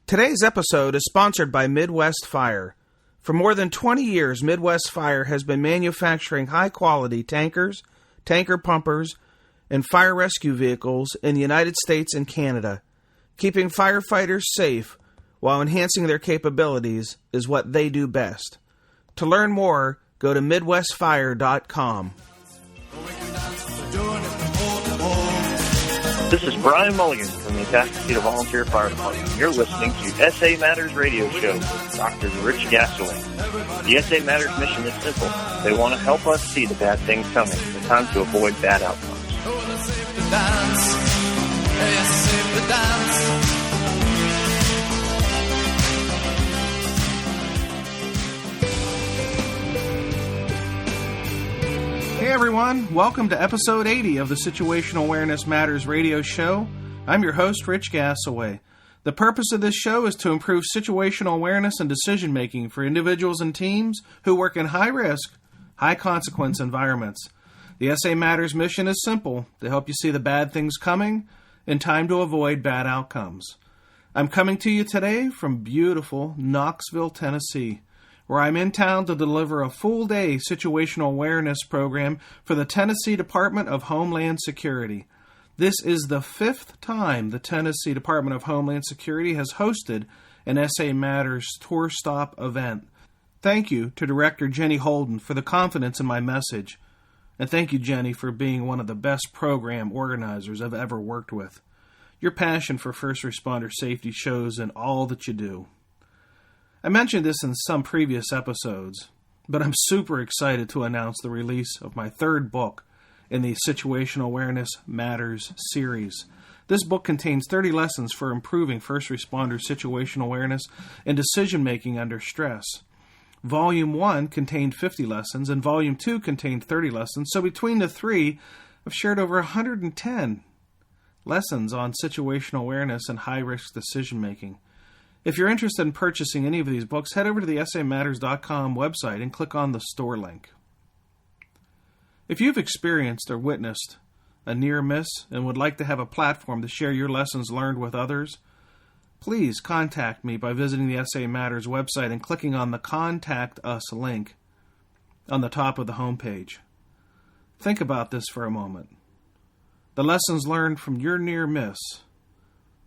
Today's episode is sponsored by Midwest Fire. For more than 20 years, Midwest Fire has been manufacturing high-quality tankers, tanker pumpers, and fire rescue vehicles in the United States and Canada. Keeping firefighters safe while enhancing their capabilities is what they do best. To learn more, go to MidwestFire.com. This is Brian Mulligan from the Atascocita Volunteer Fire Department. You're listening to SA Matters Radio Show with Dr. Rich Gasaway. The SA Matters mission is simple. They want to help us see the bad things coming. It's time to avoid bad outcomes. Hey everyone, welcome to episode 80 of the Situational Awareness Matters radio show. I'm your host, Rich Gasaway. The purpose of this show is to improve situational awareness and decision making for individuals and teams who work in high-risk, high-consequence environments. The SA Matters mission is simple, to help you see the bad things coming in time to avoid bad outcomes. I'm coming to you today from beautiful Knoxville, Tennessee, where I'm in town to deliver a full-day situational awareness program for the Tennessee Department of Homeland Security. This is the 5th time the Tennessee Department of Homeland Security has hosted an SA Matters Tour Stop event. Thank you to Director Jenny Holden for the confidence in my message. And thank you, Jenny, for being one of the best program organizers I've ever worked with. Your passion for first responder safety shows in all that you do. I mentioned this in some previous episodes, but I'm super excited to announce the release of my 3rd book in the Situational Awareness Matters series. This book contains 30 lessons for improving first responder situational awareness and decision-making under stress. Volume 1 contained 50 lessons, and Volume 2 contained 30 lessons, so between the three, I've shared over 110 lessons on situational awareness and high-risk decision-making. If you're interested in purchasing any of these books, head over to the SAMatters.com website and click on the store link. If you've experienced or witnessed a near miss and would like to have a platform to share your lessons learned with others, please contact me by visiting the SA Matters website and clicking on the Contact Us link on the top of the homepage. Think about this for a moment. The lessons learned from your near miss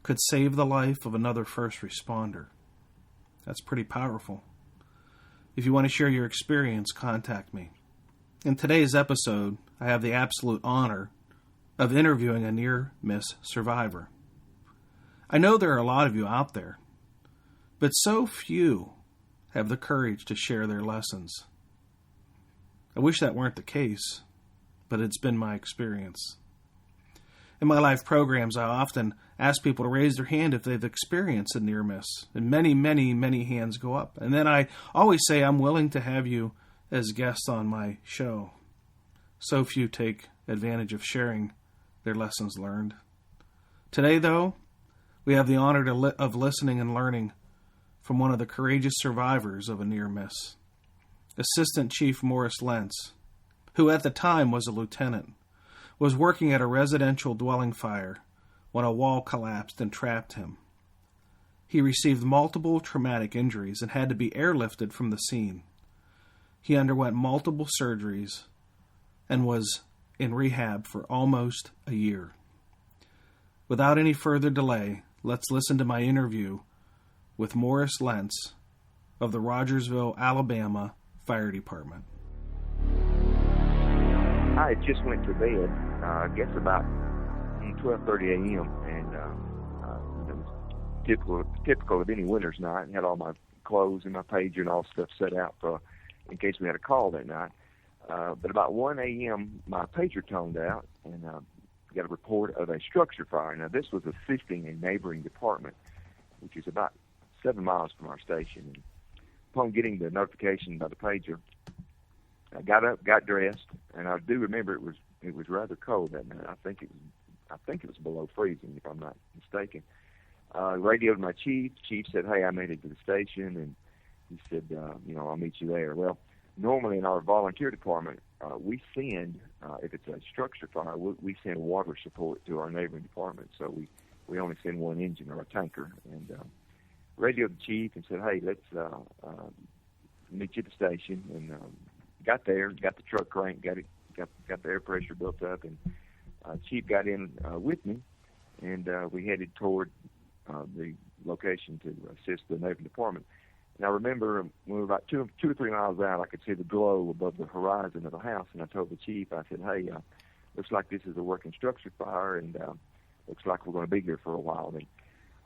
could save the life of another first responder. That's pretty powerful. If you want to share your experience, contact me. In today's episode, I have the absolute honor of interviewing a near-miss survivor. I know there are a lot of you out there, but so few have the courage to share their lessons. I wish that weren't the case, but it's been my experience. In my life programs, I often ask people to raise their hand if they've experienced a near miss, and many, many, many hands go up. And then I always say I'm willing to have you as guests on my show. So few take advantage of sharing their lessons learned. Today, though, we have the honor of listening and learning from one of the courageous survivors of a near miss, Assistant Chief Morris Lentz, who at the time was a lieutenant, was working at a residential dwelling fire when a wall collapsed and trapped him. He received multiple traumatic injuries and had to be airlifted from the scene. He underwent multiple surgeries and was in rehab for almost a year. Without any further delay, let's listen to my interview with Morris Lentz of the Rogersville, Alabama Fire Department. I just went to bed, I guess about 12:30 a.m., and it was typical of any winter's night. I had all my clothes and my pager and all stuff set out for in case we had a call that night. But about 1 a.m., my pager toned out, and got a report of a structure fire. Now, this was assisting a neighboring department, which is about 7 miles from our station. And upon getting the notification by the pager, I got up, got dressed, and I do remember it was rather cold that night. I think it was below freezing, if I'm not mistaken. Radioed my chief. Chief said, "Hey, I made it to the station," and he said, "I'll meet you there." Well, normally in our volunteer department, we send, if it's a structure fire, we send water support to our neighboring department. So we only send one engine or a tanker, and radioed the chief and said, hey, let's meet you at the station. And got there, got the truck cranked, got the air pressure built up, and chief got in with me, and we headed toward the location to assist the Navy Department. And I remember when we were about 2 or 3 miles out, I could see the glow above the horizon of the house, and I told the chief, I said, hey, looks like this is a working structure fire, and looks like we're going to be here for a while. And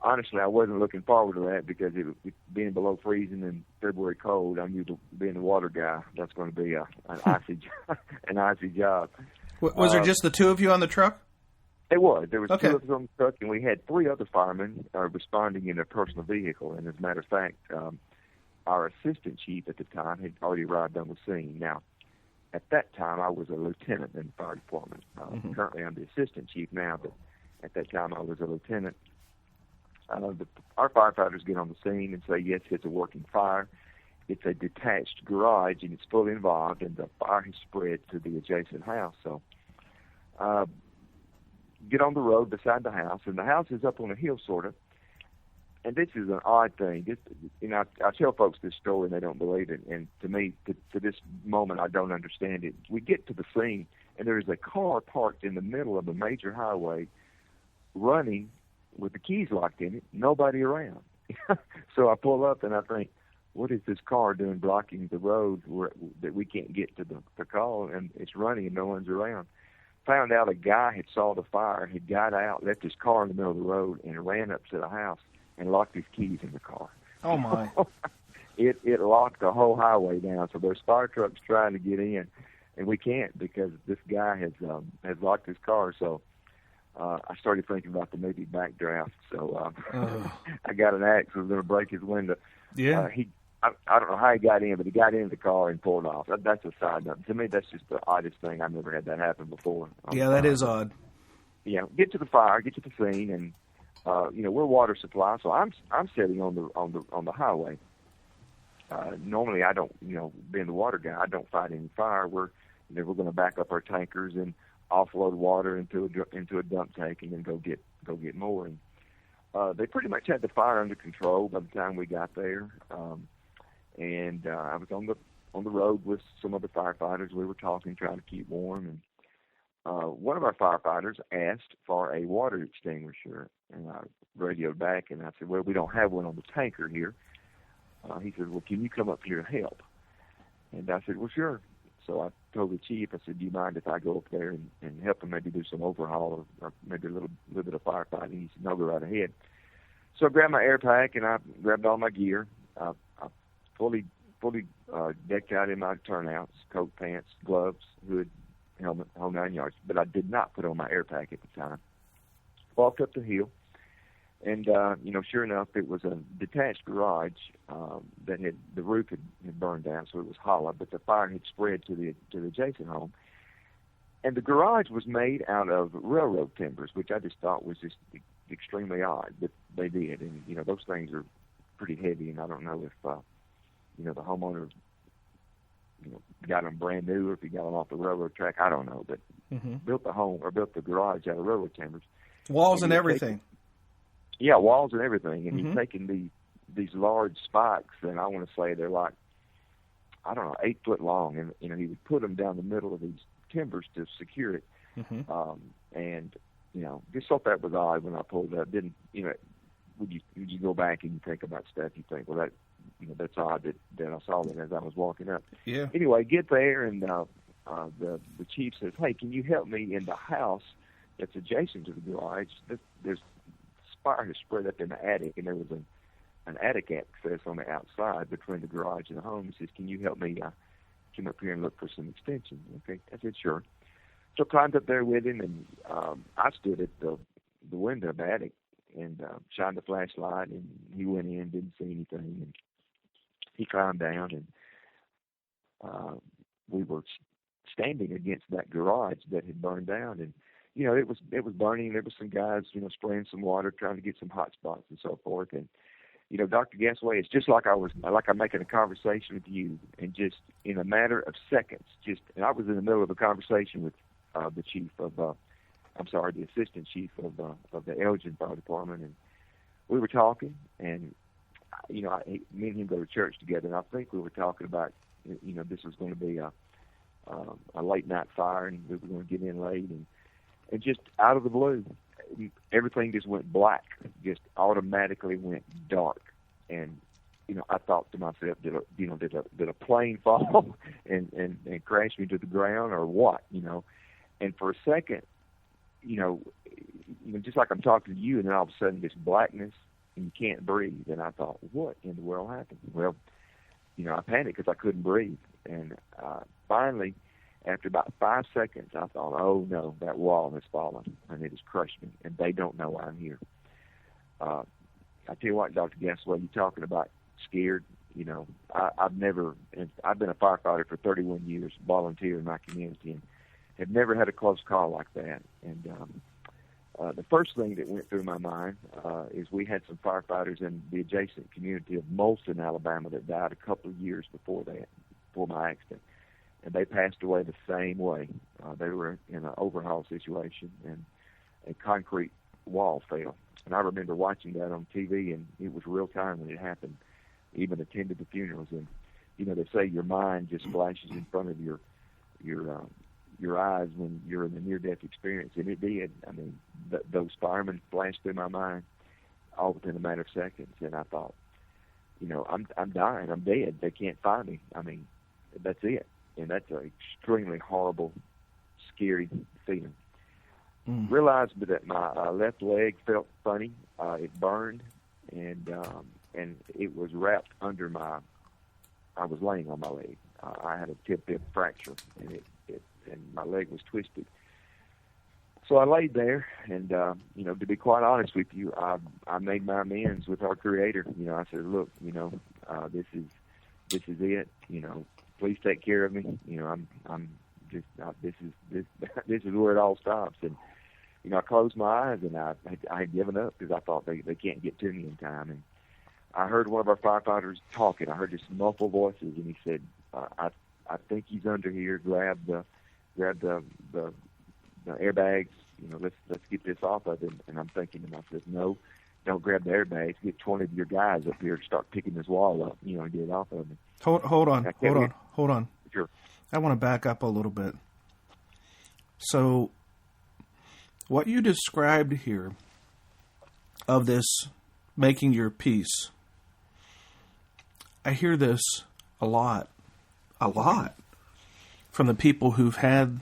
honestly, I wasn't looking forward to that because it being below freezing and February cold, I knew being the water guy, that's going to be an icy job. Was there just the two of you on the truck? It was. There was okay. 2 of us on the truck, and we had 3 other firemen responding in a personal vehicle. And as a matter of fact, our assistant chief at the time had already arrived on the scene. Now, at that time, I was a lieutenant in the fire department. Currently, I'm the assistant chief now, but at that time, I was a lieutenant. Our firefighters get on the scene and say, yes, it's a working fire. It's a detached garage, and it's fully involved, and the fire has spread to the adjacent house. So get on the road beside the house, and the house is up on a hill, sort of. And this is an odd thing. I tell folks this story, and they don't believe it. And to me, to this moment, I don't understand it. We get to the scene, and there is a car parked in the middle of a major highway running with the keys locked in it, nobody around. So I pull up, and I think, what is this car doing blocking the road that we can't get to the call, and it's running and no one's around? Found out a guy had saw the fire, had got out, left his car in the middle of the road, and ran up to the house and locked his keys in the car. Oh, my. It locked the whole highway down, so there's fire trucks trying to get in, and we can't because this guy has locked his car. So I started thinking about the maybe backdraft. So I got an axe. I was going to break his window. Yeah. I don't know how he got in, but he got into the car and pulled off. That's a side note. To me, that's just the oddest thing. I've never had that happen before. Yeah, that is odd. Yeah, get to the fire, get to the scene, and we're water supply, so I'm sitting on the highway. Normally, I don't, being the water guy, I don't fight any fire. We're going to back up our tankers and offload water into a dump tank and then go get more. And they pretty much had the fire under control by the time we got there. And I was on the road with some other firefighters. We were talking, trying to keep warm, and one of our firefighters asked for a water extinguisher, and I radioed back, and I said, well, we don't have one on the tanker here. He said, well, can you come up here to help? And I said, well, sure. So I told the chief, I said, do you mind if I go up there and help him maybe do some overhaul or maybe a little bit of firefighting? He said, no, go right ahead. So I grabbed my air pack, and I grabbed all my gear. I fully decked out in my turnouts, coat, pants, gloves, hood, helmet, whole 9 yards. But I did not put on my air pack at the time. Walked up the hill, and sure enough, it was a detached garage that the roof had burned down, so it was hollow. But the fire had spread to the adjacent home, and the garage was made out of railroad timbers, which I just thought was just extremely odd. But they did, and those things are pretty heavy, and I don't know if the homeowner got them brand new or if he got them off the railroad track. I don't know, but built the garage out of railroad timbers. Walls and everything. Walls and everything. And he's taken these large spikes, and I want to say they're like, 8 foot long. And, he would put them down the middle of these timbers to secure it. And, just thought that was odd when I pulled up. Didn't, when you go back and you think about stuff, you think, well, that's odd that I saw that as I was walking up. Yeah. Anyway, get there, and the chief says, hey, can you help me in the house that's adjacent to the garage? There's fire has spread up in the attic, and there was an attic access on the outside between the garage and the home. He says, can you help me come up here and look for some extensions? Okay, I said, sure. So I climbed up there with him, and I stood at the window of the attic and shined the flashlight, and he went in, didn't see anything, and he climbed down, and we were standing against that garage that had burned down, and it was burning. There was some guys, spraying some water, trying to get some hot spots and so forth. And Dr. Gasaway, it's just like I'm making a conversation with you, and just in a matter of seconds, and I was in the middle of a conversation with the assistant chief of the Elgin Fire Department, and we were talking, and me and him go to church together, and I think we were talking about, this was going to be a late night fire, and we were going to get in late, and just out of the blue, everything just went black, just automatically went dark, and I thought to myself, did a plane fall and crash me to the ground or what, And for a second, just like I'm talking to you, and then all of a sudden this blackness and you can't breathe. And I thought, what in the world happened? Well, I panicked because I couldn't breathe. And finally, after about 5 seconds, I thought, oh no, that wall has fallen and it has crushed me, and they don't know I'm here. I tell you what, Dr. Gassaway, you're talking about scared. I've been a firefighter for 31 years, volunteer in my community, and have never had a close call like that. And the first thing that went through my mind is we had some firefighters in the adjacent community of Molson, Alabama, that died a couple of years before my accident. And they passed away the same way. They were in an overhaul situation, and a concrete wall fell. And I remember watching that on TV, and it was real time when it happened. Even attended the funerals, and they say your mind just flashes in front of your eyes when you're in a near-death experience, and it did. I mean, those firemen flashed through my mind all within a matter of seconds, and I thought, I'm dying, I'm dead. They can't find me. I mean, that's it, and that's an extremely horrible, scary feeling. Realized that my left leg felt funny. It burned, and it was wrapped under I was laying on my leg. I had a tip fracture, and and my leg was twisted. So I laid there, and to be quite honest with you, I made my amends with our Creator. I said, look, this is it. Please take care of me. I'm just this is where it all stops. And I closed my eyes, and I had given up because I thought they can't get to me in time. And I heard one of our firefighters talking. I heard just muffled voices, and he said, "I think he's under here. Grab the airbags. Let's get this off of him." And I'm thinking to myself, "No, don't grab the airbags. Get 20 of your guys up here to start picking this wall up. And get it off of me." Hold on. Sure. I want to back up a little bit. So, what you described here of this making your peace, I hear this a lot from the people who've had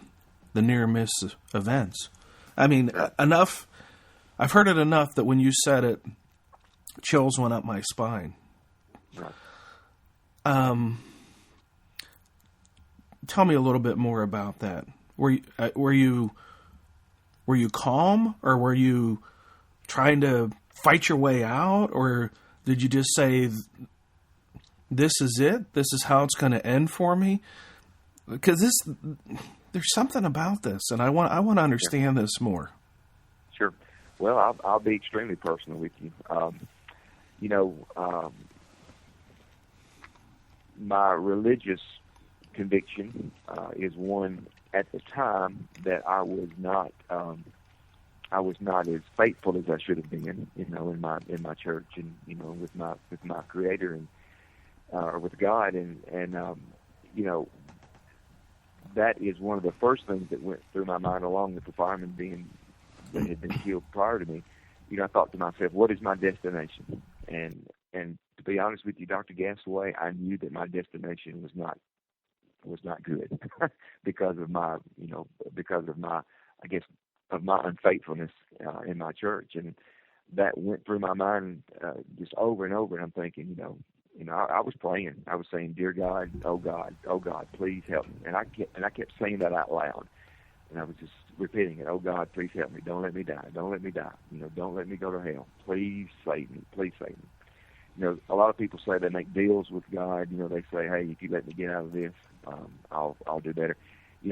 the near-miss events. I mean, enough. I've heard it enough that when you said it, chills went up my spine. Right. Tell me a little bit more about that. Were you calm, or were you trying to fight your way out, or did you just say, "This is it. This is how it's going to end for me"? Because there's something about this, and I want to understand this more. Sure. Well, I'll be extremely personal with you. My religious conviction is one at the time that I was not as faithful as I should have been, in my church and with my Creator and or with God, and that is one of the first things that went through my mind, along with the firemen that had been killed prior to me. I thought to myself, what is my destination? And to be honest with you, Dr. Gassaway, I knew that my destination was not good because of my unfaithfulness in my church, and that went through my mind just over and over. And I'm thinking, I was praying. I was saying, "Dear God, oh God, please help me." And I kept saying that out loud, and I was just repeating it. "Oh God, please help me. Don't let me die. Don't let me die. Don't let me go to hell. Please save me. Please save me." A lot of people say they make deals with God. They say, "Hey, if you let me get out of this, I'll do better."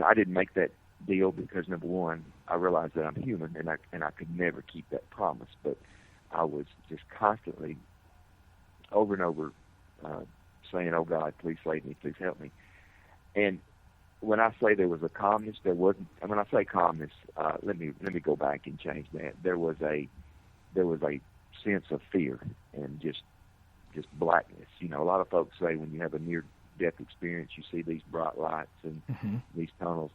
I didn't make that deal because, number one, I realized that I'm human, and I could never keep that promise. But I was just constantly, over and over, saying, "Oh God, please save me, please help me." And when I say there was a calmness, there wasn't. And when I say calmness, let me go back and change that. There was a sense of fear and just just blackness. You know, a lot of folks say when you have a near-death experience, you see these bright lights and these tunnels.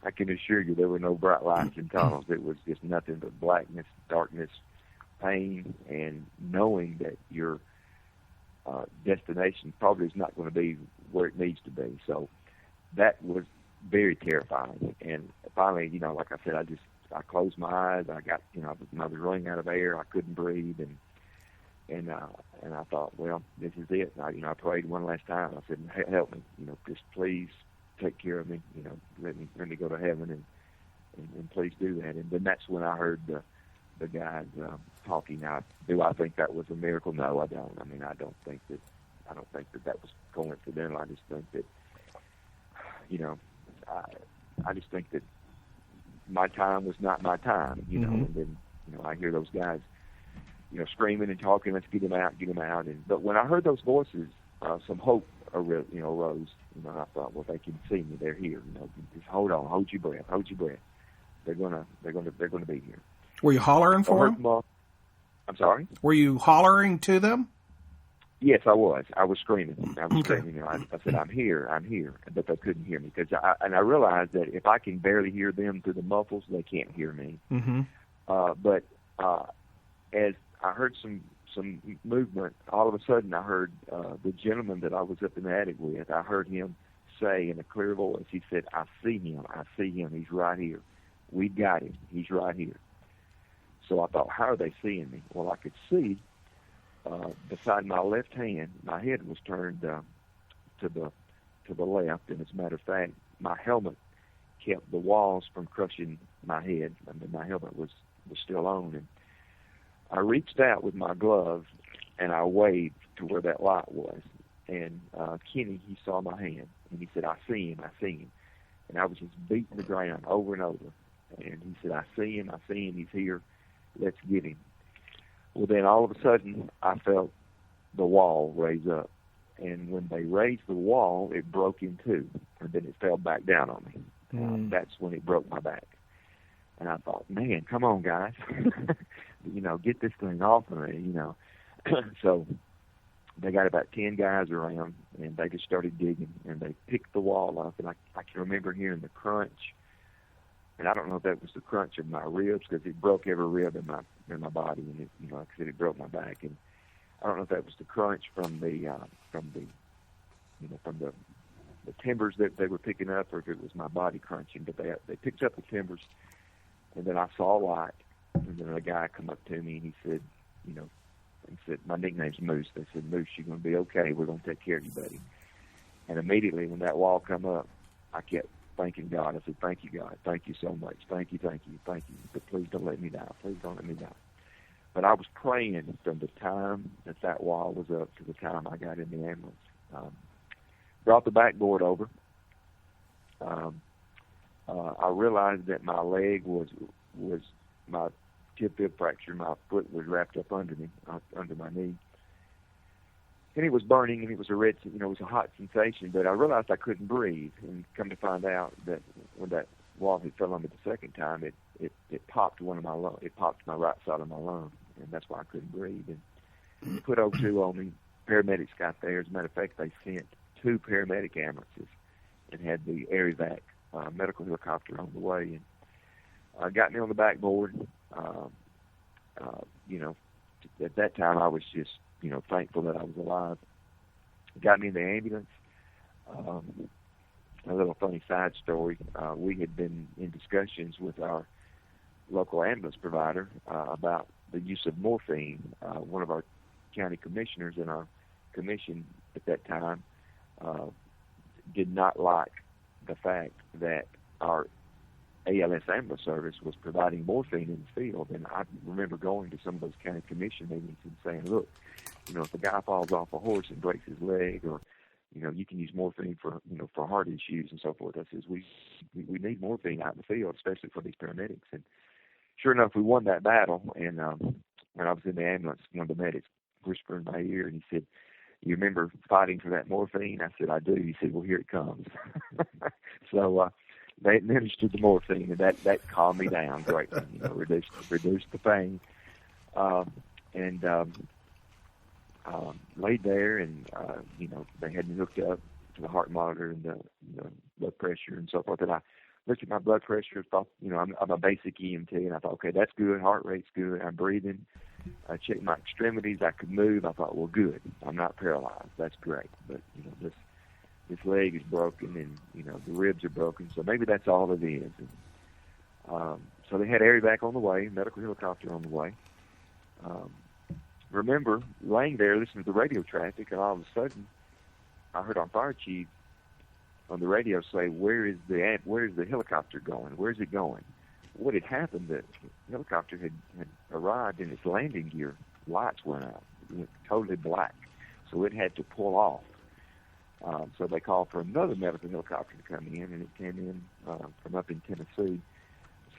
I can assure you there were no bright lights and tunnels. It was just nothing but blackness, darkness, pain, and knowing that your destination probably is not going to be where it needs to be. So that was very terrifying. And finally, you know, like I said, I closed my eyes. I got, you know, I was running out of air. I couldn't breathe, and I thought, well, this is it. And I prayed one last time. I said, help me, you know, just please take care of me. You know, let me go to heaven, and please do that. And then that's when I heard the guys talking. Now, do I think that was a miracle? No, I don't. I mean, I don't think that was coincidental. I just think that, you know, I just think that my time was not my time, you know. And then, you know, I hear those guys, you know, screaming and talking, let's get him out. But when I heard those voices, some hope arose. You know, and I thought, well, they can see me. They're here. You know, just hold on, hold your breath. They're gonna be here. Were you hollering for them? I'm sorry? Were you hollering to them? Yes, I was. I was screaming. Screaming. You know, I said, I'm here. But they couldn't hear me because I realized that if I can barely hear them through the muffles, they can't hear me. But as I heard some movement, all of a sudden I heard the gentleman that I was up in the attic with. I heard him say in a clear voice. He said, "I see him. He's right here. We got him. He's right here." So I thought, how are they seeing me? Well, I could see beside my left hand, my head was turned to the left, and as a matter of fact, my helmet kept the walls from crushing my head. I mean, my helmet was still on, and I reached out with my glove, and I waved to where that light was. And Kenny, he saw my hand, and he said, I see him. And I was just beating the ground over and over. And he said, I see him, he's here, let's get him. Well, then all of a sudden, I felt the wall raise up. And when they raised the wall, it broke in two, and then it fell back down on me. That's when it broke my back. And I thought, man, come on, guys. You know, get this thing off of me, you know. So they got about 10 guys around, and they just started digging, and they picked the wall up. And I can remember hearing the crunch. And I don't know if that was the crunch of my ribs, because it broke every rib in my body, and it, you know, like I said, it broke my back. And I don't know if that was the crunch from the timbers that they were picking up, or if it was my body crunching. But they picked up the timbers, and then I saw a light, and then a guy come up to me, and he said, you know, my nickname's Moose. They said, Moose, you're going to be okay. We're going to take care of you, buddy. And immediately when that wall come up, I kept thanking God. I said, thank you, God. Thank you so much. Thank you. But please don't let me die. Please don't let me die. But I was praying from the time that wall was up to the time I got in the ambulance. Brought the backboard over. I realized that my leg was my tib fracture. My foot was wrapped up under me, under my knee. And it was burning, and it was it was a hot sensation, but I realized I couldn't breathe. And come to find out that when that wall had fell on me the second time, it popped one of my lungs. It popped my right side of my lung, and that's why I couldn't breathe. And put O2 on me. Paramedics got there. As a matter of fact, they sent 2 paramedic ambulances and had the air evac medical helicopter on the way, and got me on the backboard. You know, at that time I was just, you know, thankful that I was alive. Got me in the ambulance. A little funny side story. We had been in discussions with our local ambulance provider about the use of morphine. One of our county commissioners in our commission at that time did not like the fact that our ALS ambulance service was providing morphine in the field. And I remember going to some of those county commission meetings and saying, look, you know, if a guy falls off a horse and breaks his leg, or, you know, you can use morphine for, you know, for heart issues and so forth. I says, we need morphine out in the field, especially for these paramedics. And sure enough, we won that battle. And when I was in the ambulance, one of the medics whispered in my ear, and he said, you remember fighting for that morphine? I said, I do. He said, well, here it comes. So they administered the morphine, and that calmed me down greatly, you know, reduced the pain. laid there, and they had me hooked up to the heart monitor and the blood pressure and so forth. And I looked at my blood pressure, thought, I'm a basic EMT, and I thought, okay, that's good, heart rate's good, I'm breathing. I checked my extremities, I could move. I thought, well, good, I'm not paralyzed, that's great. But this leg is broken, and the ribs are broken, so maybe that's all it is. And, so they had air-evac on the way, medical helicopter on the way. Remember laying there listening to the radio traffic, and all of a sudden I heard our fire chief on the radio say, where is the helicopter going? Where's it going? What had happened, the helicopter had arrived, and its landing gear lights went out. It went totally black, so it had to pull off. So they called for another medical helicopter to come in, and it came in from up in Tennessee,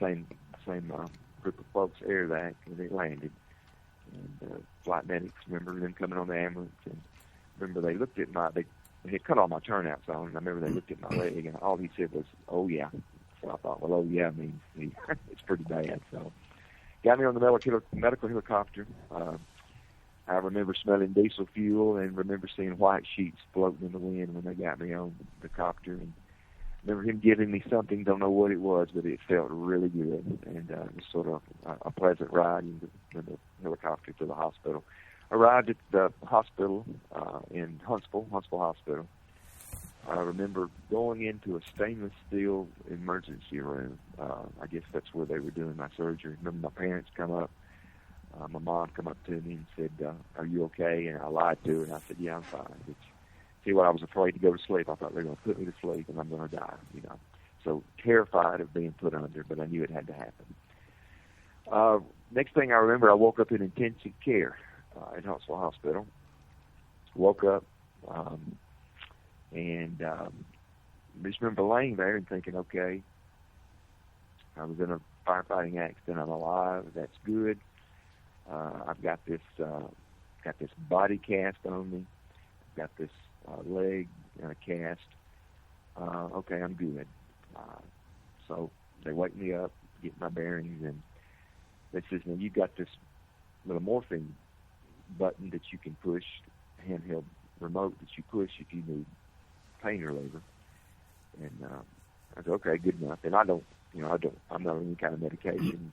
same group of folks, air-evac, and it landed. And flight medics, remember them coming on the ambulance, and remember they looked at they had cut all my turnouts on, and I remember they looked at my leg, and all he said was, "Oh yeah." So I thought, well, oh yeah means it's pretty bad. So got me on the medical helicopter. I remember smelling diesel fuel and remember seeing white sheets floating in the wind when they got me on the copter. And remember him giving me something, don't know what it was, but it felt really good. And it was sort of a pleasant ride in the helicopter to the hospital. Arrived at the hospital in Huntsville Hospital. I remember going into a stainless steel emergency room. I guess that's where they were doing my surgery. Remember my parents come up. My mom come up to me and said, are you okay? And I lied to her, and I said, yeah, I'm fine. But see what, I was afraid to go to sleep. I thought they were going to put me to sleep, and I'm going to die, So terrified of being put under, but I knew it had to happen. Next thing I remember, I woke up in intensive care at Huntsville Hospital. Woke up, and just remember laying there and thinking, okay, I was in a firefighting accident, I'm alive, that's good. I've got this body cast on me. I've got this leg cast. Okay, I'm good. So they wake me up, get my bearings, and they says, now you've got this little morphine button that you can push, handheld remote that you push if you need pain reliever. And I said, okay, good enough. And I'm not on any kind of medication.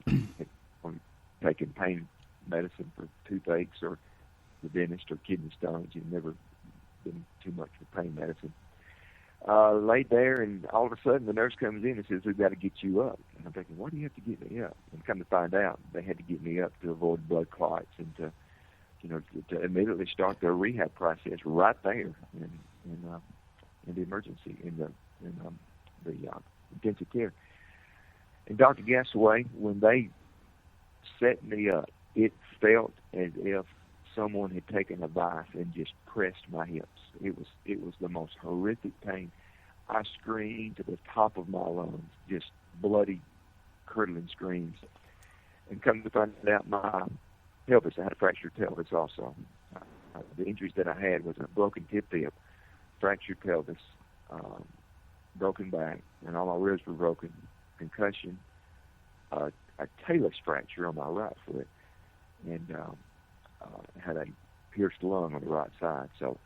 I'm taking pain medicine for toothaches or the dentist or kidney stones. You've never been too much for pain medicine. Laid there, and all of a sudden the nurse comes in and says, we've got to get you up. And I'm thinking, why do you have to get me up? And come to find out, they had to get me up to avoid blood clots and to immediately start the rehab process right there in the emergency, in the intensive care. And Dr. Gassaway, when they set me up, it felt as if someone had taken a vice and just pressed my hips. It was the most horrific pain. I screamed to the top of my lungs, just bloody, curdling screams. And come to find out, my pelvis, I had a fractured pelvis also. The injuries that I had was a broken tip, fractured pelvis, broken back, and all my ribs were broken, concussion, a talus fracture on my right foot, and had a pierced lung on the right side. So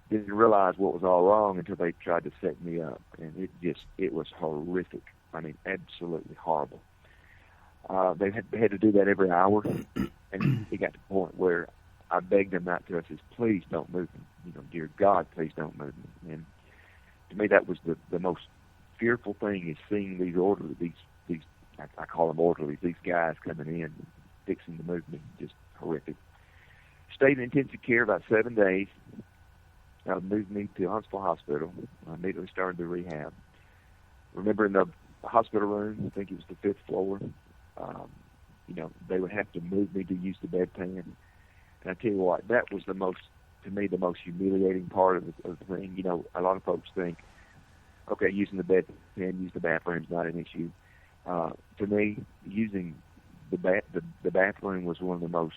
didn't realize what was all wrong until they tried to set me up, and it was horrific. I mean, absolutely horrible. They had to do that every hour, and it got to the point where I begged them not to. I says, please don't move me. Dear God, please don't move me. And to me, that was the most fearful thing, is seeing these orderlies, these I call them orderlies, these guys coming in, fixing the movement, just horrific. Stayed in intensive care about 7 days. Moved me to Huntsville Hospital. I immediately started the rehab. Remember in the hospital room, I think it was the 5th floor, they would have to move me to use the bedpan. And I tell you what, that was the most humiliating part of the thing. A lot of folks think, okay, using the bedpan, use the bathroom's not an issue. To me, using the bathroom was one of the most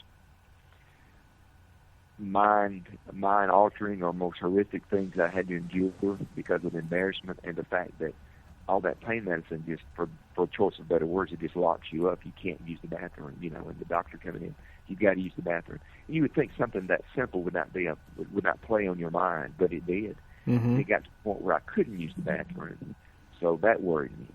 mind-altering or most horrific things I had to endure because of embarrassment and the fact that all that pain medicine, just for choice of better words, it just locks you up. You can't use the bathroom, and the doctor coming in, you've got to use the bathroom. And you would think something that simple would not play on your mind, but it did. Mm-hmm. It got to the point where I couldn't use the bathroom, so that worried me.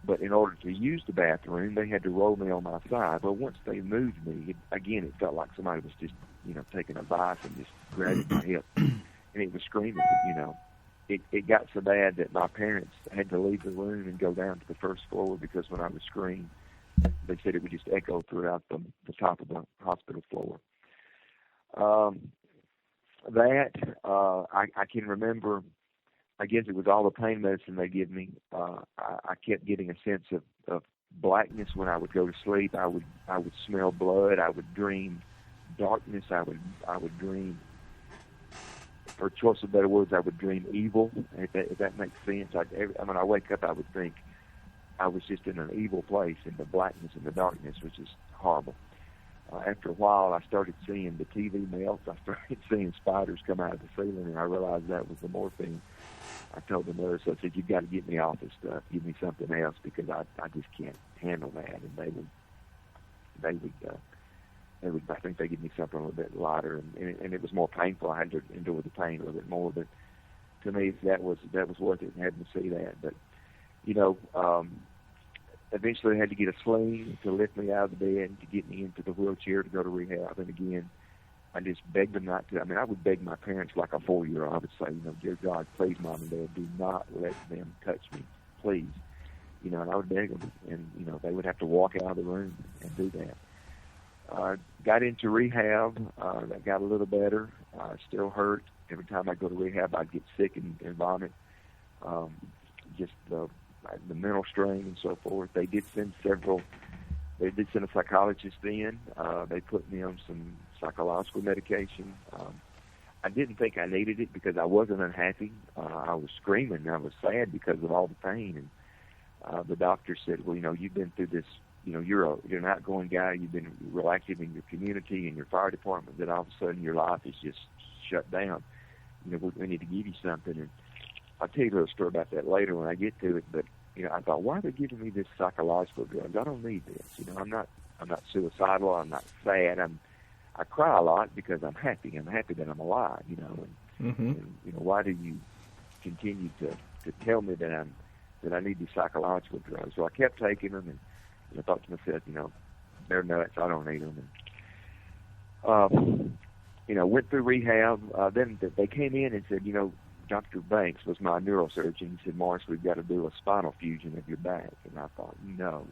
But in order to use the bathroom, they had to roll me on my side. But once they moved me, it felt like somebody was just, taking a vice and just grabbing my hip, and it was screaming. It got so bad that my parents had to leave the room and go down to the first floor because when I would scream, they said it would just echo throughout the top of the hospital floor. I can remember. I guess it was all the pain medicine they give me. I kept getting a sense of blackness when I would go to sleep. I would smell blood. I would dream darkness. I would dream, for choice of better words, I would dream evil. If that makes sense. When I wake up, I would think I was just in an evil place, in the blackness and the darkness, which is horrible. After a while, I started seeing the TV melt. I started seeing spiders come out of the ceiling, and I realized that was the morphine. I told the nurse, I said, "You've got to get me off this stuff. Give me something else because I just can't handle that." And they would. I think they give me something a little bit lighter, and it was more painful. I had to endure the pain a little bit more, but to me, that was worth it. Having to see that, but eventually I had to get a sling to lift me out of the bed, to get me into the wheelchair to go to rehab. And again, I just begged them not to. I would beg my parents like a 4-year-old. I would say, "Dear God, please, Mom and Dad, do not let them touch me, please." And I would beg them, and they would have to walk out of the room and do that. Got into rehab. That got a little better. Still hurt. Every time I go to rehab, I'd get sick and vomit. Just the mental strain and so forth. They did send a psychologist in. They put me on some psychological medication. I didn't think I needed it because I wasn't unhappy. I was screaming. I was sad because of all the pain. And the doctor said, "Well, you've been through this. You're an outgoing guy. You've been real active in your community and your fire department. Then all of a sudden your life is just shut down. We need to give you something." And I'll tell you a little story about that later when I get to it. But I thought, why are they giving me this psychological drugs? I don't need this. I'm not suicidal. I'm not sad. I cry a lot because I'm happy. I'm happy that I'm alive. And why do you continue to tell me that I need these psychological drugs? So I kept taking them, and I thought to myself, they're nuts. I don't need them. And went through rehab. Then they came in and said, Dr. Banks was my neurosurgeon. He said, "Morris, we've got to do a spinal fusion of your back." And I thought, no,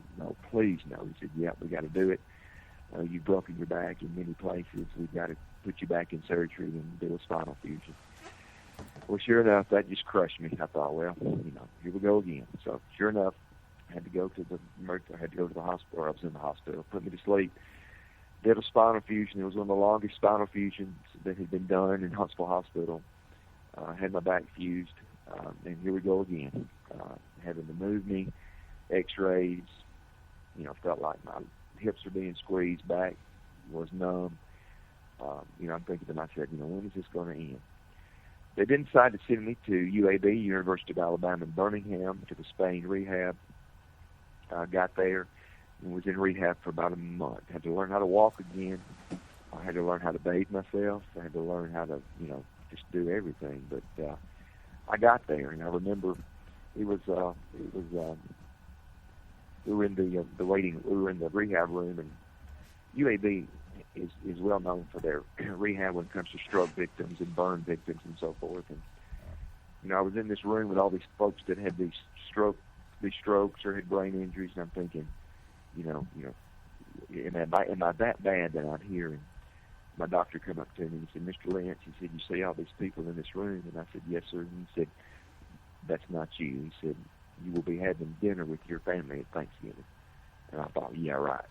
please no. He said, "Yeah, we got to do it. You've broken your back in many places. We've got to put you back in surgery and do a spinal fusion." Well, sure enough, that just crushed me. I thought, well, here we go again. So sure enough, I had to go to the hospital. I was in the hospital. Put me to sleep. Did a spinal fusion. It was one of the longest spinal fusions that had been done in Huntsville Hospital. Had my back fused, and here we go again. Having to move me, X-rays. Felt like my hips were being squeezed. Back was numb. I'm thinking to myself, when is this going to end? They then decided to send me to UAB, University of Alabama in Birmingham, to the Spain rehab. I got there and was in rehab for about a month. Had to learn how to walk again. I had to learn how to bathe myself. I had to learn how to, just do everything. But I got there, and I remember we were in the rehab room, and UAB is well known for their rehab when it comes to stroke victims and burn victims and so forth. And I was in this room with all these folks that had these strokes or had brain injuries, and I'm thinking, am I that bad that I'm here? And my doctor came up to me and he said, "Mr. Lentz," he said, "you see all these people in this room?" And I said, "Yes, sir." And he said, "That's not you." He said, "You will be having dinner with your family at Thanksgiving." And I thought, yeah, right,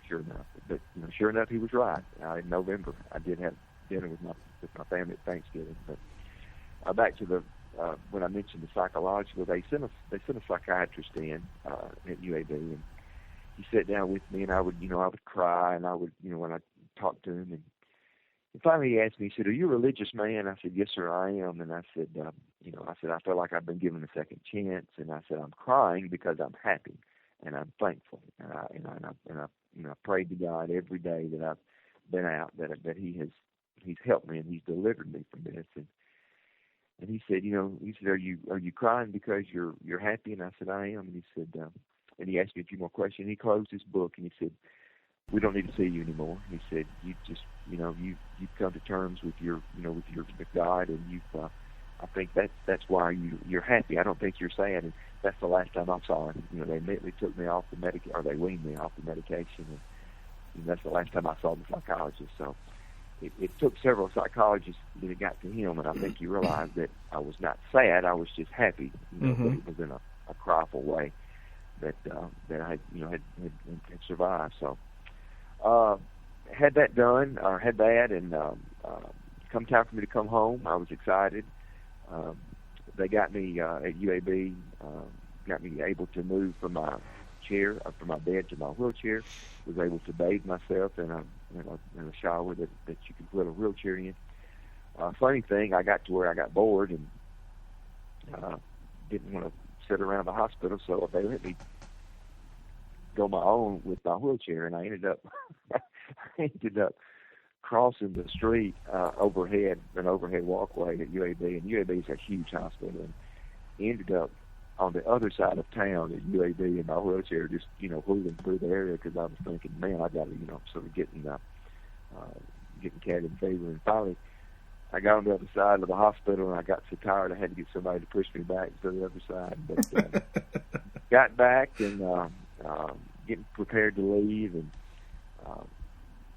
sure enough. But sure enough, he was right. In November, I did have dinner with my family at Thanksgiving. But back to the when I mentioned the psychological, they sent a psychiatrist in at UAB, and he sat down with me, and I would cry, and I would when I talked to him, and finally he asked me, he said, "Are you a religious man?" I said, "Yes, sir, I am." And I said, I feel like I've been given a second chance. And I said, "I'm crying because I'm happy and I'm thankful. And I prayed to God every day that I've been out, that He's helped me and He's delivered me from this." And he said, "Are you crying because you're happy?" And I said, "I am." And he said, and he asked me a few more questions. He closed his book and he said, "We don't need to see you anymore." He said, "You just, you've come to terms with with God, and I think that's why you're happy. I don't think you're sad." And that's the last time I saw him. They immediately took me off the they weaned me off the medication, and that's the last time I saw the psychologist. So it took several psychologists that it got to him, and I think he realized that I was not sad. I was just happy. But it was in a cryful way that I had survived. So. Had that done, or had that, and come time for me to come home, I was excited. They got me at UAB, got me able to move from my chair, from my bed to my wheelchair. Was able to bathe myself in a shower that you could put a wheelchair in. Funny thing, I got to where I got bored and didn't want to sit around the hospital, so they let me go my own with my wheelchair, and I ended up crossing the street an overhead walkway at UAB, and UAB is a huge hospital, and ended up on the other side of town at UAB in my wheelchair, just wheeling through the area, because I was thinking, man, I got to sort of getting cabin fever. And finally I got on the other side of the hospital, and I got so tired I had to get somebody to push me back to the other side, but got back and getting prepared to leave, and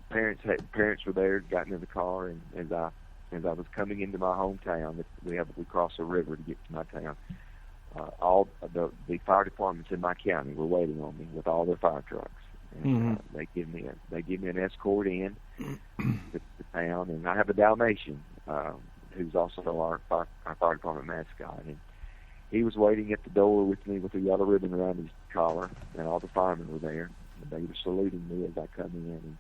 parents were there, got in the car, and as I was coming into my hometown, we cross a river to get to my town. All the fire departments in my county were waiting on me with all their fire trucks, and they give me an escort in to town, and I have a Dalmatian who's also our fire department mascot, and he was waiting at the door with me with a yellow ribbon around his collar, and all the firemen were there. And they were saluting me as I come in, and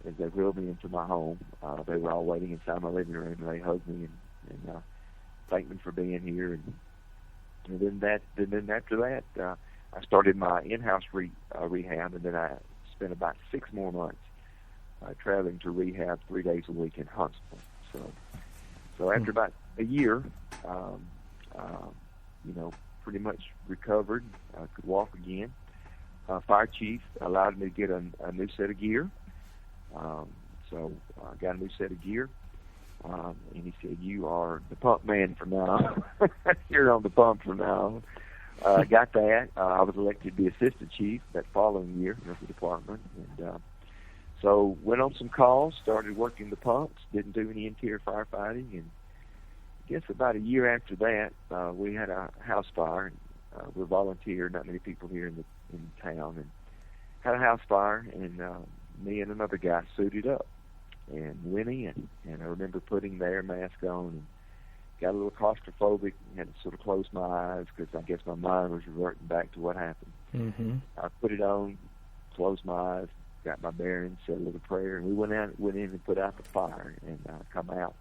as they wheeled me into my home, they were all waiting inside my living room, and they hugged me and thanked me for being here. And then after that, I started my in-house rehab, and then I spent about 6 more months traveling to rehab 3 days a week in Huntsville. So after about a year, pretty much recovered, could walk again. Fire chief allowed me to get a new set of gear. So I got a new set of gear. And he said, "You are the pump man from now on." You're on the pump from now on. Got that. I was elected the assistant chief that following year of the department. And so went on some calls, started working the pumps, didn't do any interior firefighting, and I guess about a year after that, we had a house fire. We're volunteer, not many people here in town, and had a house fire, and me and another guy suited up and went in. And I remember putting the air mask on and got a little claustrophobic and had to sort of close my eyes because I guess my mind was reverting back to what happened. I put it on, closed my eyes, got my bearings, said a little prayer, and we went in and put out the fire and come out.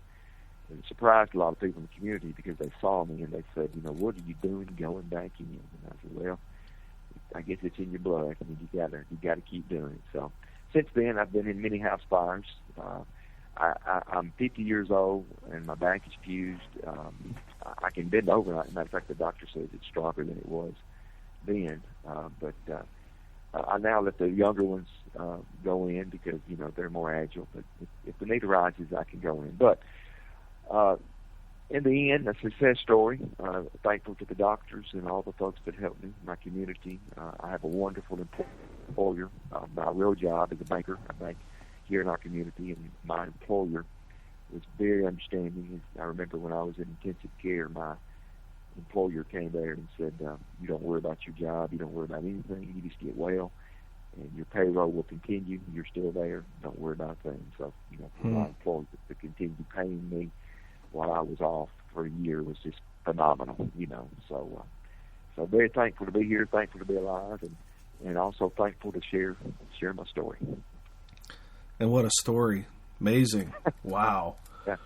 And it surprised a lot of people in the community because they saw me and they said, "What are you doing going back in?" And I said, "Well, I guess it's in your blood. I mean, you got to keep doing it." So since then, I've been in many house fires. I'm 50 years old and my back is fused. I can bend over. As a matter of fact, the doctor says it's stronger than it was then. But I now let the younger ones go in because they're more agile. But if the need arises, I can go in. But in the end, a success story. Thankful to the doctors and all the folks that helped me, my community. I have a wonderful employer. My real job is a banker. I bank here in our community, and my employer was very understanding. I remember when I was in intensive care, my employer came there and said, "You don't worry about your job. You don't worry about anything. You just get well, and your payroll will continue. You're still there. Don't worry about things." So, for my employer to continue paying me while I was off for a year was just phenomenal, So very thankful to be here, thankful to be alive, and also thankful to share my story. And what a story. Amazing. Wow. Yeah.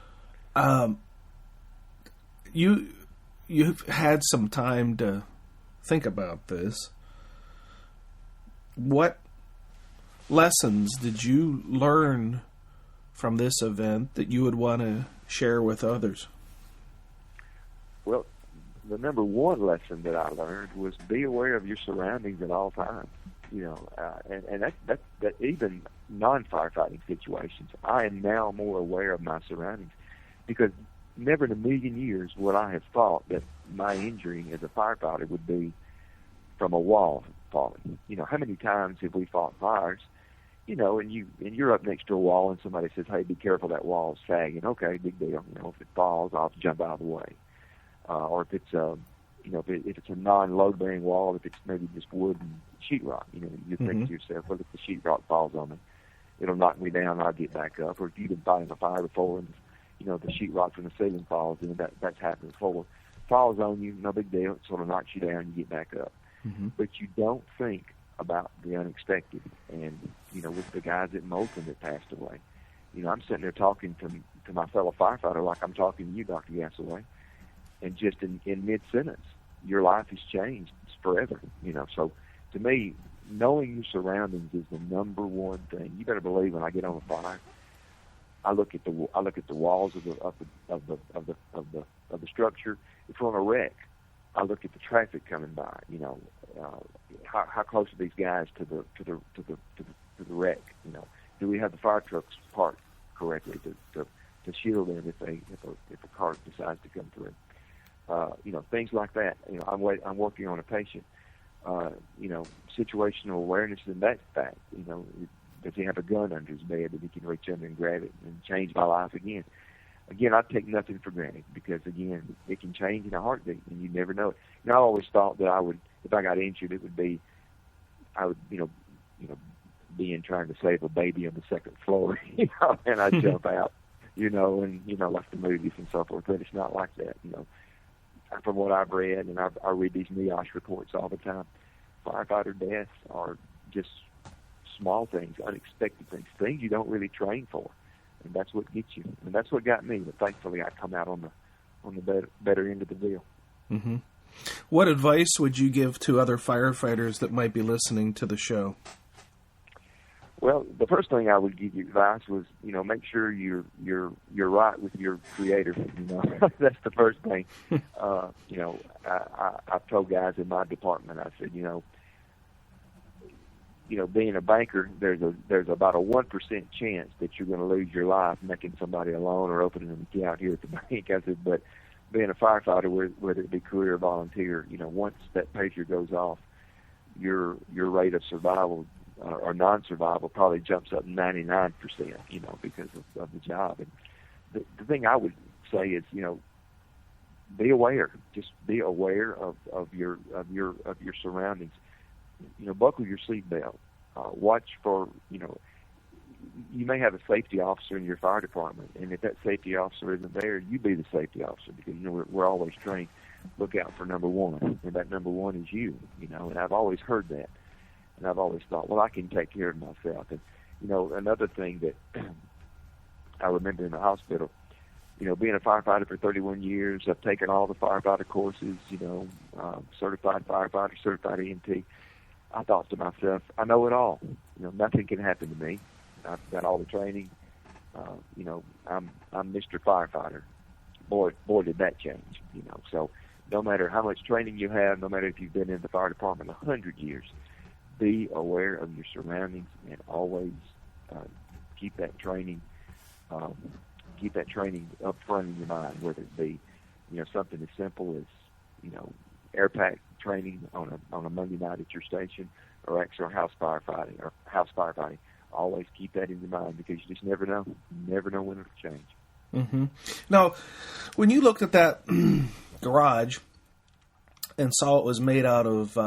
You've had some time to think about this. What lessons did you learn from this event that you would want to share with others? Well, the number one lesson that I learned was be aware of your surroundings at all times. You know, and that even non-firefighting situations, I am now more aware of my surroundings, because never in a million years would I have thought that my injury as a firefighter would be from a wall falling. You know, how many times have we fought fires? You know, and you're up next to a wall, and somebody says, "Hey, be careful, that wall's sagging." Okay, big deal. You know, if it falls, I'll jump out of the way. Or if it's if it's a non-load bearing wall, if it's maybe just wood and sheetrock, you know, you think to yourself, well, if the sheetrock falls on me, it'll knock me down, I'll get back up. Or if you've been fighting a fire before and, you know, the sheetrock from the ceiling falls, and that's happened before. Falls on you, no big deal, it sort of knocks you down, you get back up. But you don't think about the unexpected. And, you know, with the guys at Moulton that passed away, you know, I'm sitting there talking to my fellow firefighter like I'm talking to you, Dr. Gassaway, and just in mid-sentence, your life has changed. It's forever, you know. So to me, knowing your surroundings is the number one thing. You better believe when I get on a fire, I look at the walls of the structure. If we're on a wreck, I look at the traffic coming by. You know, how close are these guys to the wreck? You know, do we have the fire trucks parked correctly to shield them if a car decides to come through? You know, things like that. You know, I'm working on a patient. You know, situational awareness in that fact. You know, does he have a gun under his bed that he can reach under and grab it and change my life again? Again, I take nothing for granted, because again, it can change in a heartbeat, and you never know it. You know, I always thought that I would, if I got injured, it would be, I would, you know, being trying to save a baby on the second floor, you know, and I'd jump out, you know, and you know, like the movies and so forth. But it's not like that, you know. From what I've read, and I read these NEOSH reports all the time, firefighter deaths are just small things, unexpected things you don't really train for, and that's what gets you, and that's what got me. But thankfully, I come out on the better end of the deal. Mm-hmm. What advice would you give to other firefighters that might be listening to the show? Well, the first thing I would give you advice was, you know, make sure you're right with your Creator. You know, that's the first thing. You know, I've told guys in my department, I said, you know, being a banker, there's about a 1% chance that you're going to lose your life making somebody a loan or opening an account here at the bank. I said, but being a firefighter, whether it be career or volunteer, you know, once that pager goes off, your rate of survival or non-survival probably jumps up 99%, you know, because of the job. And the thing I would say is, you know, be aware. Just be aware of your surroundings. You know, buckle your seatbelt. Watch for, you know, you may have a safety officer in your fire department, and if that safety officer isn't there, you be the safety officer, because, you know, we're always trained, look out for number one, and that number one is you, you know, and I've always heard that. And I've always thought, well, I can take care of myself. And, you know, another thing that I remember in the hospital, you know, being a firefighter for 31 years, I've taken all the firefighter courses, you know, certified firefighter, certified EMT. I thought to myself, I know it all. You know, nothing can happen to me. I've got all the training. You know, I'm Mr. Firefighter. Boy, did that change, you know. So no matter how much training you have, no matter if you've been in the fire department 100 years, be aware of your surroundings and always keep that training up front in your mind, whether it be, you know, something as simple as, you know, air pack training on a Monday night at your station, or extra house firefighting. Always keep that in your mind, because you just never know. You never know when it'll change. Mm-hmm. Now, when you looked at that garage and saw it was made out of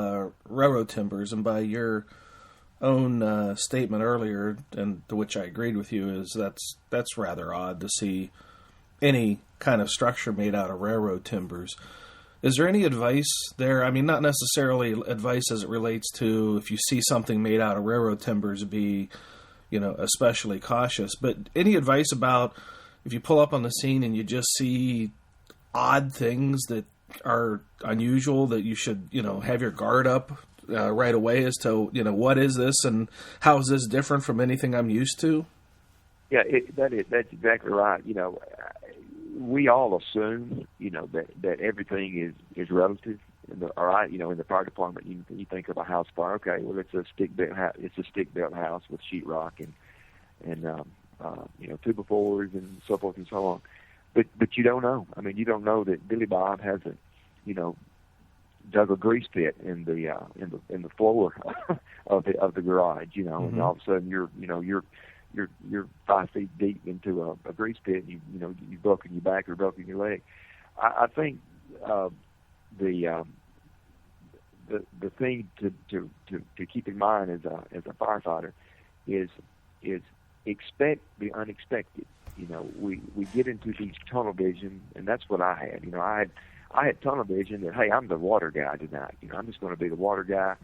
railroad timbers, and by your own statement earlier, and to which I agreed with you, is that's rather odd to see any kind of structure made out of railroad timbers. Is there any advice there? I mean, not necessarily advice as it relates to if you see something made out of railroad timbers, be, especially cautious. But any advice about if you pull up on the scene and you just see odd things that are unusual, that you should, have your guard up right away as to, what is this and how is this different from anything I'm used to? Yeah, that's exactly right. We all assume, that everything is relative. In the fire department, you think of a house fire. Okay, well, it's a stick built house with sheetrock and 2x4s and so forth and so on. But you don't know. I mean, you don't know that Billy Bob hasn't, dug a grease pit in the floor of the garage, Mm-hmm. and all of a sudden you're 5 feet deep into a grease pit. And you've broken your back or broken your leg. I think the thing to keep in mind as a firefighter is expect the unexpected. We get into these tunnel vision, and that's what I had. I had tunnel vision that, hey, I'm the water guy tonight. I'm just going to be the water guy.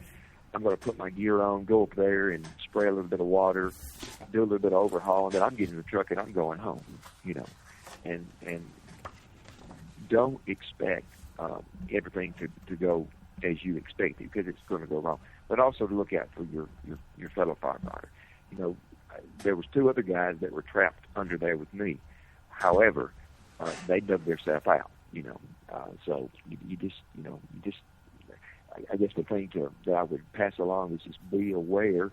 I'm going to put my gear on, go up there and spray a little bit of water, do a little bit of overhaul, and then I'm getting in the truck and I'm going home. And don't expect everything to go as you expect it, because it's going to go wrong. But also to look out for your fellow firefighter. There was 2 other guys that were trapped under there with me. However, they dug themselves out. So you just I guess the thing that I would pass along is just be aware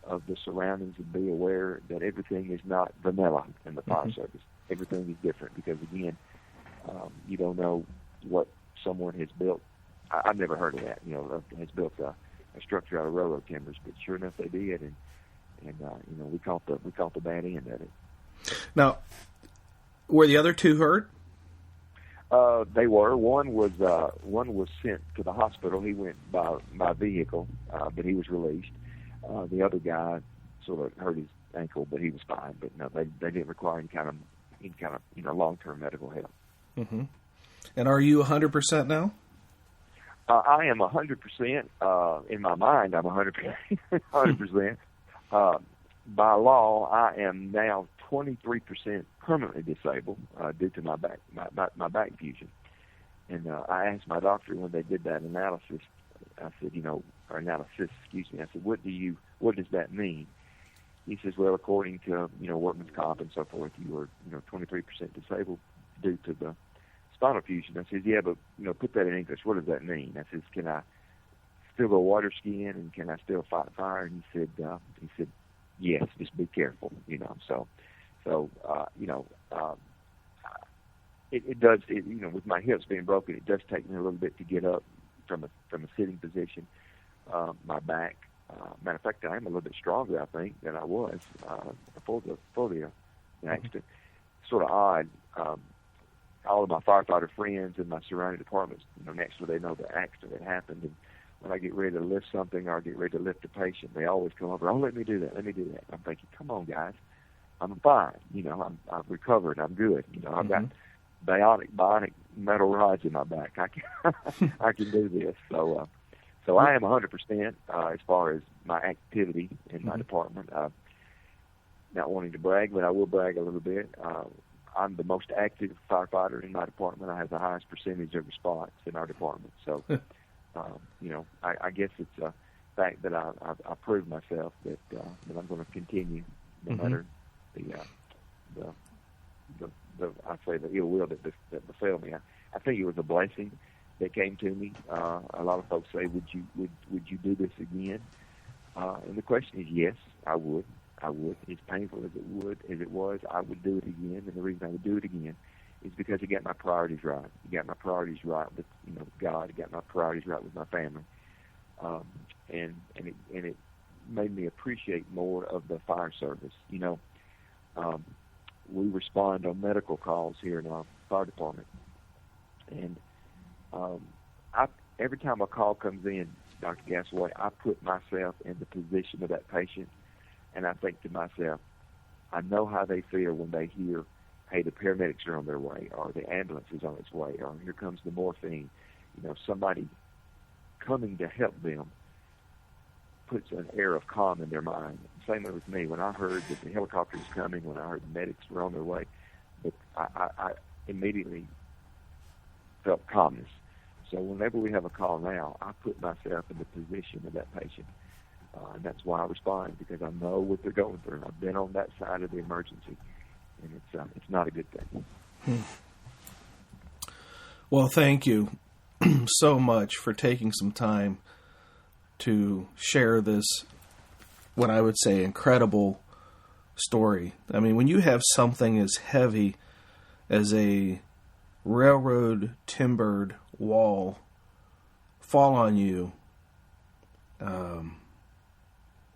of the surroundings and be aware that everything is not vanilla in the fire service. Everything is different because, again, you don't know what someone has built. I've never heard of that. Has built a structure out of railroad timbers, but sure enough, they did, and we caught the bad end of it. Now, were the other 2 hurt? They were. One was sent to the hospital. He went by vehicle, but he was released. The other guy sort of hurt his ankle, but he was fine. But no, they didn't require any kind of long-term medical help. Mm-hmm. And are you 100% now? I am 100%. In my mind, I'm 100%. 100%. By law, I am now 23% permanently disabled due to my back fusion. And I asked my doctor when they did that analysis. I said, I said, what does that mean? He says, well, according to workman's comp and so forth, you were 23% disabled due to the spinal fusion. I said, yeah, but put that in English. What does that mean? I said, can I still go water skiing and can I still fight fire? And he said, yes, just be careful. It does. With my hips being broken, it does take me a little bit to get up from a sitting position. My back. Matter of fact, I am a little bit stronger, I think, than I was before the accident. Sort of odd. All of my firefighter friends in my surrounding departments, naturally they know the accident had happened, and when I get ready to lift something or I get ready to lift a patient, they always come over, let me do that. I'm thinking, come on, guys. I'm fine. I've recovered. I'm good. I've got bionic metal rods in my back. I can do this. So I am 100% as far as my activity in my department. Not wanting to brag, but I will brag a little bit. I'm the most active firefighter in my department. I have the highest percentage of response in our department. So, I guess it's a fact that I proved myself that I'm going to continue no matter the ill will that befell me. I think it was a blessing that came to me. A lot of folks say, would you do this again? And the question is, yes, I would. As painful as it was, I would do it again. And the reason I would do it again is because I got my priorities right. I got my priorities right with God. I got my priorities right with my family, and it made me appreciate more of the fire service. We respond on medical calls here in our fire department, and every time a call comes in, Dr. Gasaway, I put myself in the position of that patient. And I think to myself, I know how they feel when they hear, hey, the paramedics are on their way, or the ambulance is on its way, or here comes the morphine. Somebody coming to help them puts an air of calm in their mind. Same way with me. When I heard that the helicopter was coming, when I heard the medics were on their way, but I immediately felt calmness. So whenever we have a call now, I put myself in the position of that patient. And that's why I respond, because I know what they're going through. I've been on that side of the emergency, and it's not a good thing. Well, thank you so much for taking some time to share this, what I would say, incredible story. I mean, when you have something as heavy as a railroad timbered wall fall on you,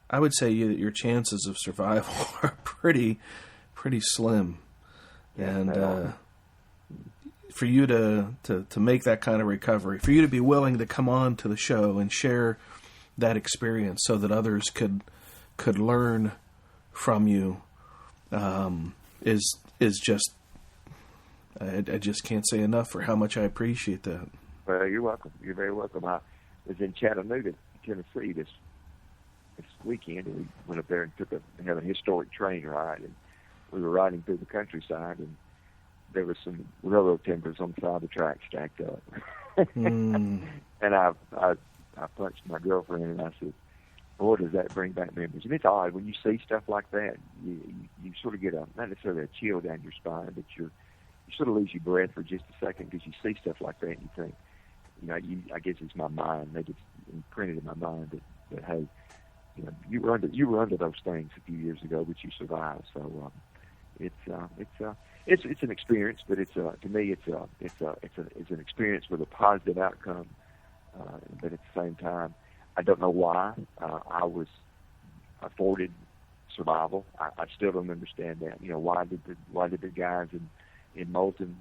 I would say that your chances of survival are pretty slim. And for you to make that kind of recovery, for you to be willing to come on to the show and share that experience so that others could learn from you, is just, I just can't say enough for how much I appreciate that. Well, you're welcome. You're very welcome. I was in Chattanooga, Tennessee this weekend, and we went up there and had a historic train ride, and we were riding through the countryside, and there was some railroad timbers on the side of the track stacked up. And I punched my girlfriend, and I said, boy, does that bring back memories. And it's odd, when you see stuff like that, you sort of get not necessarily a chill down your spine, but you sort of lose your breath for just a second, because you see stuff like that and you think, I guess it's my mind. Maybe it's imprinted in my mind that hey, you were under those things a few years ago, but you survived. So it's an experience, but to me it's an experience with a positive outcome. But at the same time, I don't know why I was afforded survival. I still don't understand that. Why did the guys in Moulton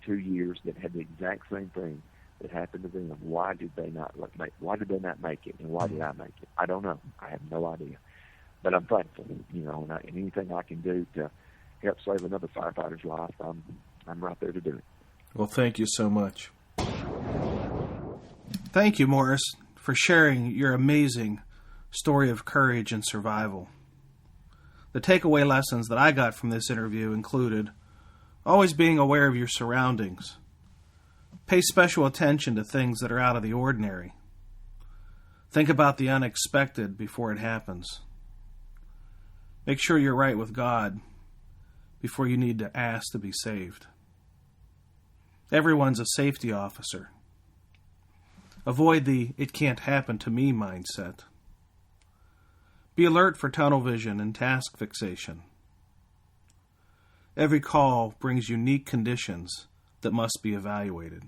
2 years that had the exact same thing that happened to them, why did they not make it, and why did I make it? I don't know. I have no idea. But I'm thankful, and anything I can do to help save another firefighter's life, I'm right there to do it. Well, thank you so much. Thank you, Morris, for sharing your amazing story of courage and survival. The takeaway lessons that I got from this interview included always being aware of your surroundings. Pay special attention to things that are out of the ordinary. Think about the unexpected before it happens. Make sure you're right with God before you need to ask to be saved. Everyone's a safety officer. Avoid the "it can't happen to me" mindset. Be alert for tunnel vision and task fixation. Every call brings unique conditions that must be evaluated.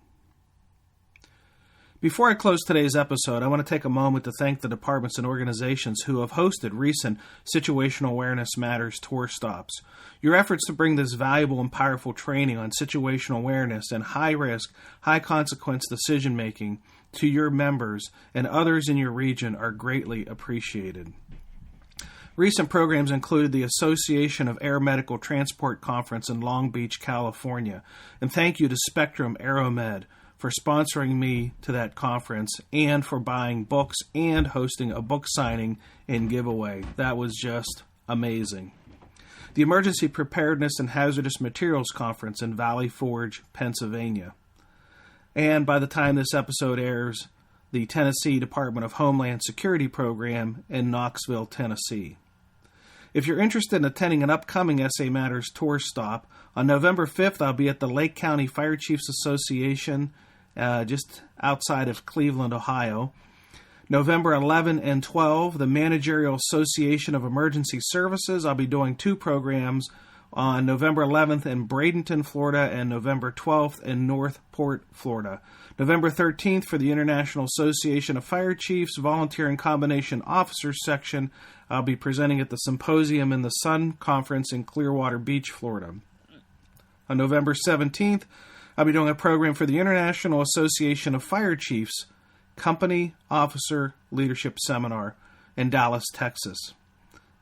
Before I close today's episode, I want to take a moment to thank the departments and organizations who have hosted recent Situational Awareness Matters tour stops. Your efforts to bring this valuable and powerful training on situational awareness and high-risk, high-consequence decision-making to your members and others in your region are greatly appreciated. Recent programs included the Association of Air Medical Transport Conference in Long Beach, California, and thank you to Spectrum Aeromed for sponsoring me to that conference and for buying books and hosting a book signing and giveaway. That was just amazing. The Emergency Preparedness and Hazardous Materials Conference in Valley Forge, Pennsylvania. And by the time this episode airs, the Tennessee Department of Homeland Security program in Knoxville, Tennessee. If you're interested in attending an upcoming SA Matters tour stop, on November 5th, I'll be at the Lake County Fire Chiefs Association, just outside of Cleveland, Ohio. November 11 and 12, the Managerial Association of Emergency Services. I'll be doing 2 programs on November 11th in Bradenton, Florida, and November 12th in Northport, Florida. November 13th for the International Association of Fire Chiefs Volunteer and Combination Officers section. I'll be presenting at the Symposium in the Sun Conference in Clearwater Beach, Florida. On November 17th, I'll be doing a program for the International Association of Fire Chiefs Company Officer Leadership Seminar in Dallas, Texas.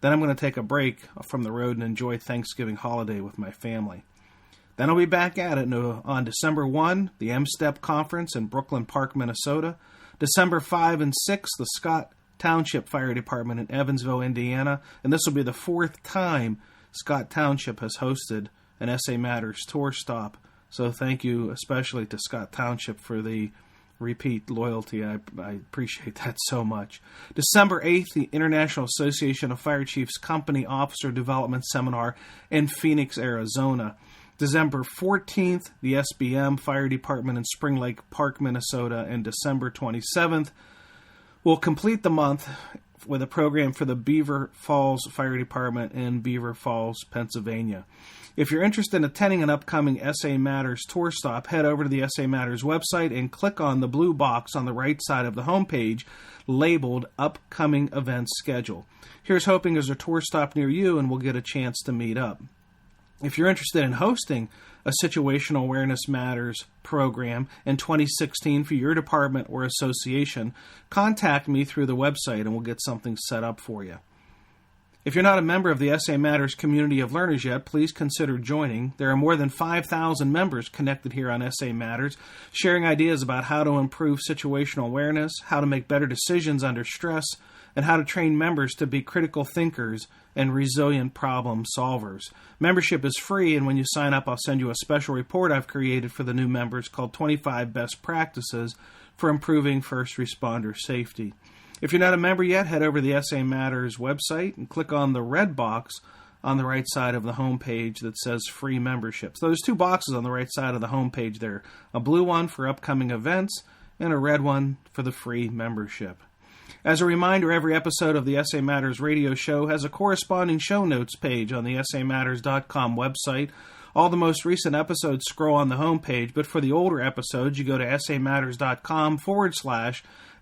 Then I'm going to take a break from the road and enjoy Thanksgiving holiday with my family. Then I'll be back at it on December 1, the M-STEP Conference in Brooklyn Park, Minnesota. December 5 and 6, the Scott Township Fire Department in Evansville, Indiana, and this will be the 4th time Scott Township has hosted an SA Matters tour stop. So thank you especially to Scott Township for the repeat loyalty. I appreciate that so much. December 8th, the International Association of Fire Chiefs Company Officer Development Seminar in Phoenix, Arizona. December 14th, the SBM Fire Department in Spring Lake Park, Minnesota. And December 27th, we'll complete the month with a program for the Beaver Falls Fire Department in Beaver Falls, Pennsylvania. If you're interested in attending an upcoming SA Matters tour stop, head over to the SA Matters website and click on the blue box on the right side of the homepage labeled Upcoming Events Schedule. Here's hoping there's a tour stop near you and we'll get a chance to meet up. If you're interested in hosting a Situational Awareness Matters program in 2016 for your department or association, contact me through the website and we'll get something set up for you. If you're not a member of the SA Matters community of learners yet, please consider joining. There are more than 5,000 members connected here on SA Matters, sharing ideas about how to improve situational awareness, how to make better decisions under stress, and how to train members to be critical thinkers and resilient problem solvers. Membership is free, and when you sign up, I'll send you a special report I've created for the new members called 25 Best Practices for Improving First Responder Safety. If you're not a member yet, head over to the SA Matters website and click on the red box on the right side of the homepage that says free membership. So there's 2 boxes on the right side of the homepage there. A blue one for upcoming events and a red one for the free membership. As a reminder, every episode of the SA Matters radio show has a corresponding show notes page on the SAMatters.com website. All the most recent episodes scroll on the homepage, but for the older episodes, you go to SAMatters.com /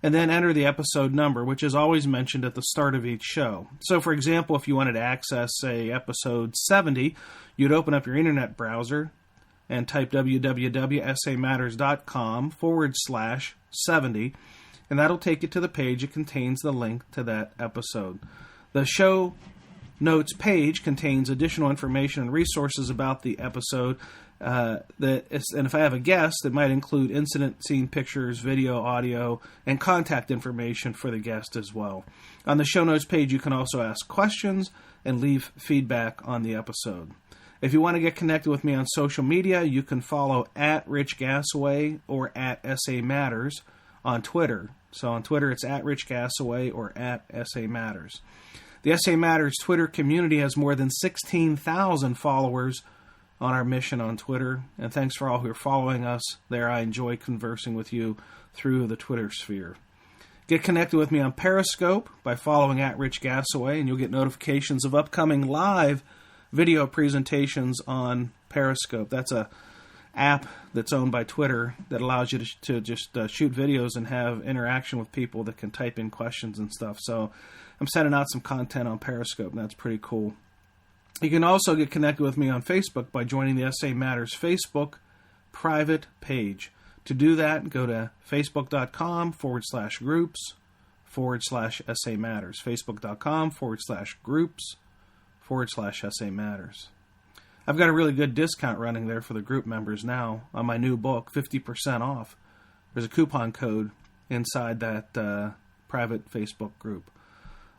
and then enter the episode number, which is always mentioned at the start of each show. So, for example, if you wanted to access, say, episode 70, you'd open up your internet browser and type www.samatters.com / 70, and that'll take you to the page that contains the link to that episode. The show notes page contains additional information and resources about the episode. And if I have a guest, it might include incident scene pictures, video, audio, and contact information for the guest as well. On the show notes page, you can also ask questions and leave feedback on the episode. If you want to get connected with me on social media, you can follow @RichGasaway or @SAMatters on Twitter. So on Twitter, it's @RichGasaway or @SAMatters. The SA Matters Twitter community has more than 16,000 followers on our mission on Twitter. And thanks for all who are following us there. I enjoy conversing with you through the Twitter sphere. Get connected with me on Periscope by following @RichGasaway, and you'll get notifications of upcoming live video presentations on Periscope. That's a app that's owned by Twitter that allows you to just shoot videos and have interaction with people that can type in questions and stuff. So I'm sending out some content on Periscope, and that's pretty cool. You can also get connected with me on Facebook by joining the SA Matters Facebook private page. To do that, go to facebook.com / groups / SA Matters. Facebook.com / groups / SA Matters. I've got a really good discount running there for the group members now on my new book, 50% off. There's a coupon code inside that private Facebook group.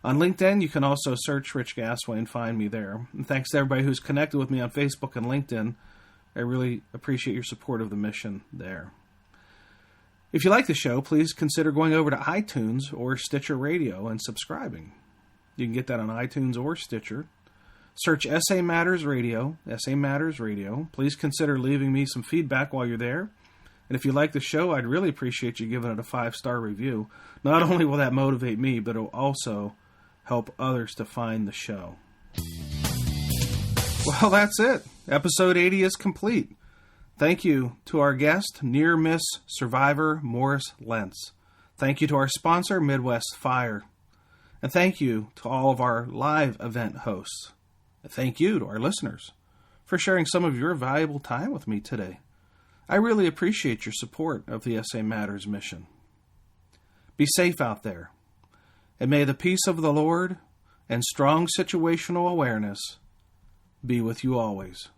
On LinkedIn, you can also search Rich Gasaway and find me there. And thanks to everybody who's connected with me on Facebook and LinkedIn. I really appreciate your support of the mission there. If you like the show, please consider going over to iTunes or Stitcher Radio and subscribing. You can get that on iTunes or Stitcher. Search SA Matters Radio, SA Matters Radio. Please consider leaving me some feedback while you're there. And if you like the show, I'd really appreciate you giving it a 5-star review. Not only will that motivate me, but it'll also help others to find the show. Well, that's it. Episode 80 is complete. Thank you to our guest, near-miss survivor Morris Lentz. Thank you to our sponsor, Midwest Fire. And thank you to all of our live event hosts. And thank you to our listeners for sharing some of your valuable time with me today. I really appreciate your support of the SA Matters mission. Be safe out there. And may the peace of the Lord and strong situational awareness be with you always.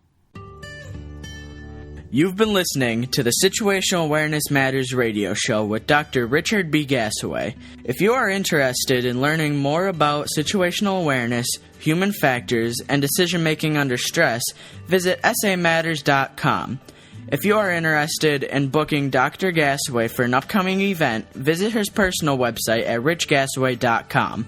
You've been listening to the Situational Awareness Matters radio show with Dr. Richard B. Gassaway. If you are interested in learning more about situational awareness, human factors, and decision-making under stress, visit samatters.com. If you are interested in booking Dr. Gassaway for an upcoming event, visit his personal website at richgassaway.com.